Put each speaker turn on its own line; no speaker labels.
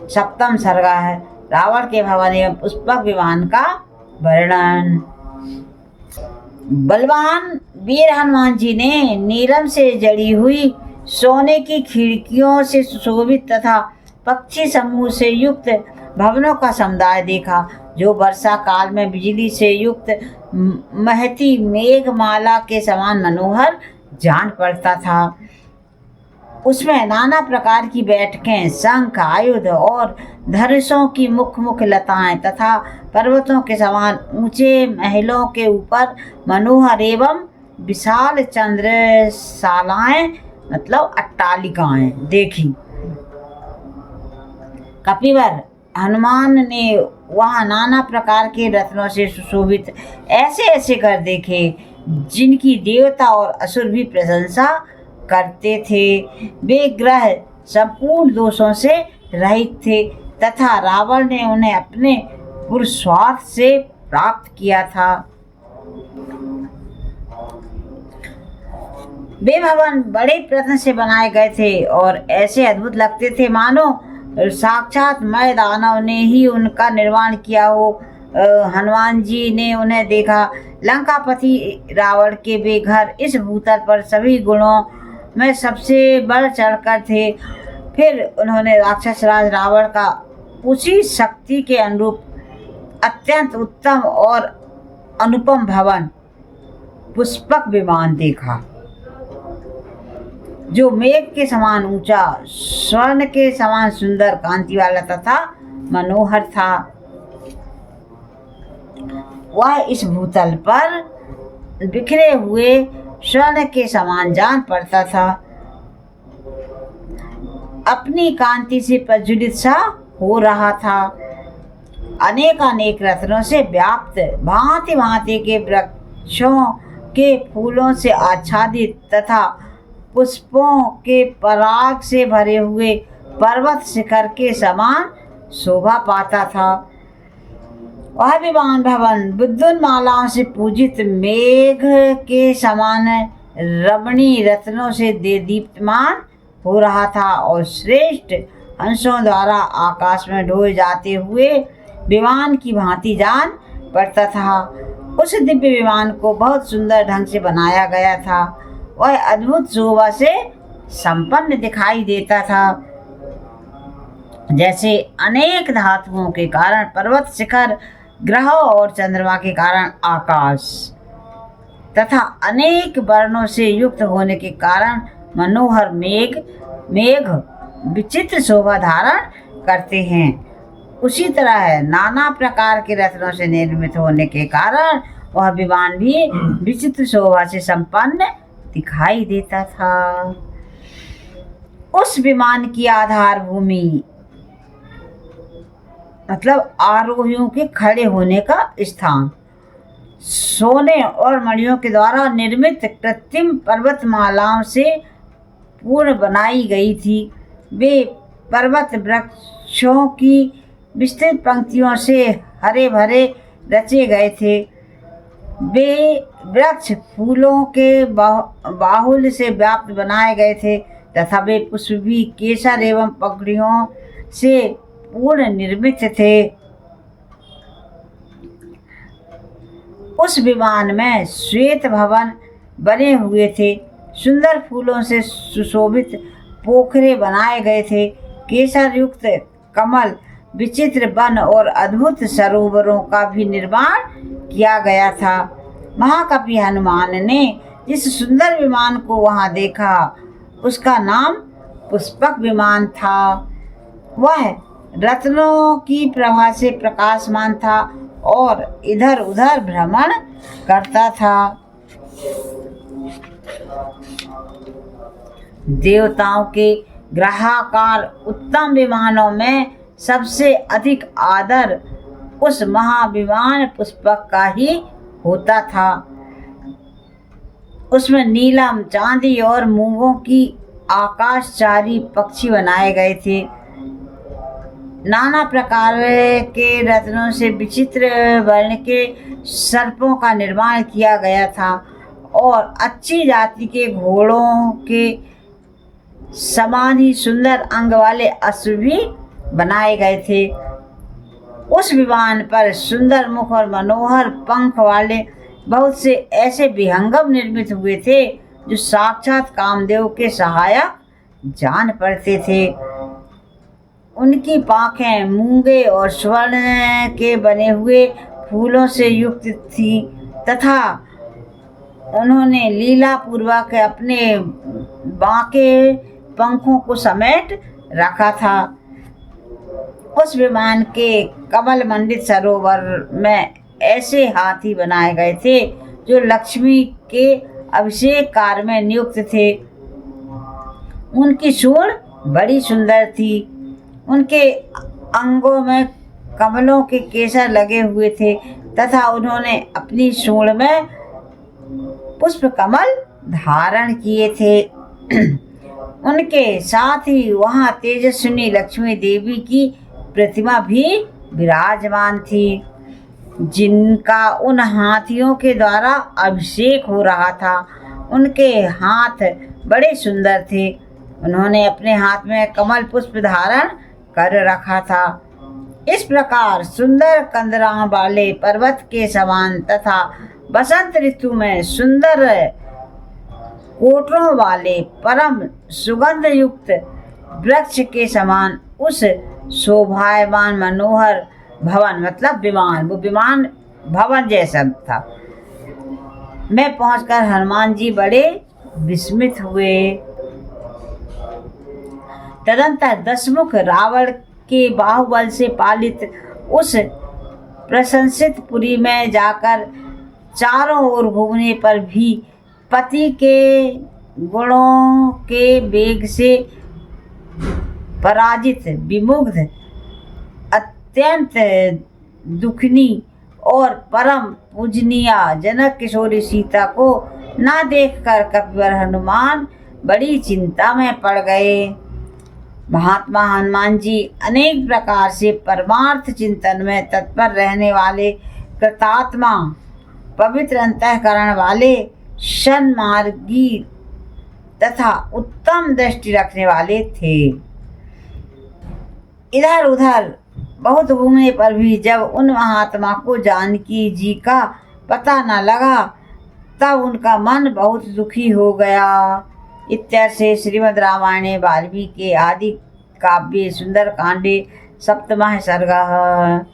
सप्तम सर्ग है। रावण के भवन एवं पुष्पक विमान का वर्णन। बलवान वीर हनुमान जी ने नीलम से जड़ी हुई सोने की खिड़कियों से सुशोभित तथा पक्षी समूह से युक्त भवनों का समुदाय देखा, जो वर्षा काल में बिजली से युक्त महती मेघमाला के समान मनोहर जान पड़ता था। उसमें नाना प्रकार की बैठकें, शंख, आयुध और धनुषों की मुख मुख लताएं तथा पर्वतों के समान ऊंचे महलों के ऊपर मनोहर एवं विशाल चंद्रशालाएं मतलब अट्टालिकाएं देखी। कपिवर हनुमान ने वहाँ नाना प्रकार के रत्नों से सुशोभित ऐसे ऐसे घर देखे, जिनकी देवता और असुर भी प्रशंसा करते थे। वे ग्रह संपूर्ण दोषों से रहित थे तथा रावण ने उन्हें अपने पुरुषार्थ से प्राप्त किया था। वे भवन बड़े प्रयत्न से बनाए गए थे और ऐसे अद्भुत लगते थे मानो साक्षात मय दानव ने ही उनका निर्माण किया हो। हनुमान जी ने उन्हें देखा। लंकापति रावण के वे घर इस भूतल पर सभी गुणों में सबसे बढ़ चढ़कर थे। फिर उन्होंने राक्षस राज रावण का उसी शक्ति के अनुरूप अत्यंत उत्तम और अनुपम भवन पुष्पक विमान देखा, जो मेघ के समान ऊंचा, स्वर्ण के समान सुंदर, कांति वाला तथा मनोहर था। वह इस भूतल पर बिखरे हुए स्वर्ण के समान जान पड़ता था। अपनी कांति से प्रज्वलित सा हो रहा था। अनेकानेक रत्नों से व्याप्त, भांति भांति के वृक्षों के फूलों से आच्छादित तथा पुष्पों के पराग से भरे हुए पर्वत शिखर के समान शोभा पाता था। वह विमान भवन विद्युत मालाओं से पूजित मेघ के समान रमणीय रत्नों से दीप्तमान हो रहा था और श्रेष्ठ हंसों द्वारा आकाश में ढोए जाते हुए विमान की भांति जान पड़ता था। उस दिव्य विमान को बहुत सुंदर ढंग से बनाया गया था। वह अद्भुत शोभा से संपन्न दिखाई देता था, जैसे अनेक धातुओं के कारण पर्वत शिखर, ग्रहों और चंद्रमा के कारण आकाश तथा अनेक वर्णों से युक्त होने के कारण मनोहर मेघ विचित्र शोभा धारण करते हैं। उसी तरह नाना प्रकार के रत्नों से निर्मित होने के कारण वह विमान भी विचित्र शोभा से संपन्न दिखाई देता था। उस विमान की आधार भूमि मतलब आरोहियों के खड़े होने का स्थान सोने और मणियों के द्वारा निर्मित कृत्रिम पर्वतमालाओं से पूर्ण बनाई गई थी। वे पर्वत वृक्षों की विस्तृत पंक्तियों से हरे भरे रचे गए थे। वे वृक्ष फूलों के बाहुल्य से व्याप्त बनाए गए थे तथा वे पुष्प भी केसर एवं पगड़ियों से पूर्ण निर्मित थे। उस विमान में श्वेत भवन बने हुए थे। सुंदर फूलों से सुशोभित पोखरे बनाए गए थे। केसर युक्त कमल, विचित्र वन और अद्भुत सरोवरों का भी निर्माण किया गया था। महाकवि हनुमान ने जिस सुंदर विमान को वहां देखा उसका नाम पुष्पक विमान था। वह रत्नों की प्रभा से प्रकाशमान था और इधर उधर भ्रमण करता था। देवताओं के ग्रहाकार उत्तम विमानों में सबसे अधिक आदर उस महाविमान पुष्पक का ही होता था। उसमें नीलम, चांदी और मूंगों की आकाशचारी पक्षी बनाए गए थे। नाना प्रकार के रत्नों से विचित्र वर्ण के सर्पों का निर्माण किया गया था और अच्छी जाति के घोड़ों के समान ही सुंदर अंग वाले अश्व भी बनाए गए थे। उस विमान पर सुंदर मुख और मनोहर पंख वाले बहुत से ऐसे विहंगम निर्मित हुए थे जो साक्षात कामदेव के सहायक जान पड़ते थे। उनकी पाखें मूंगे और स्वर्ण के बने हुए फूलों से युक्त थी तथा उन्होंने लीला पूर्वक अपने बांके पंखों को समेट रखा था। उस विमान के कमल मंडित सरोवर में ऐसे हाथी बनाए गए थे जो लक्ष्मी के अभिषेक कार्य में नियुक्त थे। उनकी सूंड बड़ी सुंदर थी। उनके अंगों में कमलों के केसर लगे हुए थे तथा उन्होंने अपनी सूंड में पुष्प कमल धारण किए थे। उनके साथ ही वहाँ तेजस्विनी लक्ष्मी देवी की प्रतिमा भी विराजमान थी जिनका उन हाथियों के द्वारा अभिषेक हो रहा था। उनके हाथ बड़े सुंदर थे। उन्होंने अपने हाथ में कमल पुष्प धारण कर रखा था। इस प्रकार सुंदर कंदरां वाले पर्वत के समान तथा बसंत ऋतु में सुंदर कोटरों वाले परम सुगंध युक्त वृक्ष के समान उस शोभायमान मनोहर भवन, मतलब विमान, वो विमान भवन जैसा था, में पहुंचकर हनुमान जी बड़े विस्मित हुए। तदंतर दशमुख रावण के बाहुबल से पालित उस प्रशंसित पुरी में जाकर चारों ओर घूमने पर भी पति के गुणों के वेग से पराजित विमुग्ध अत्यंत दुखनी और परम पूजनीया जनक किशोरी सीता को न देखकर कपिवर हनुमान बड़ी चिंता में पड़ गए। महात्मा हनुमान जी अनेक प्रकार से परमार्थ चिंतन में तत्पर रहने वाले कृतात्मा, पवित्र अंतःकरण वाले, सन्मार्गी तथा उत्तम दृष्टि रखने वाले थे। इधर उधर बहुत घूमने पर भी जब उन महात्मा को जानकी जी का पता न लगा तब उनका मन बहुत दुखी हो गया। इत्यर्थे श्रीमद् रामायणे वाल्मीकि आदि काव्ये सुंदरकांडे सप्तमः सर्गः।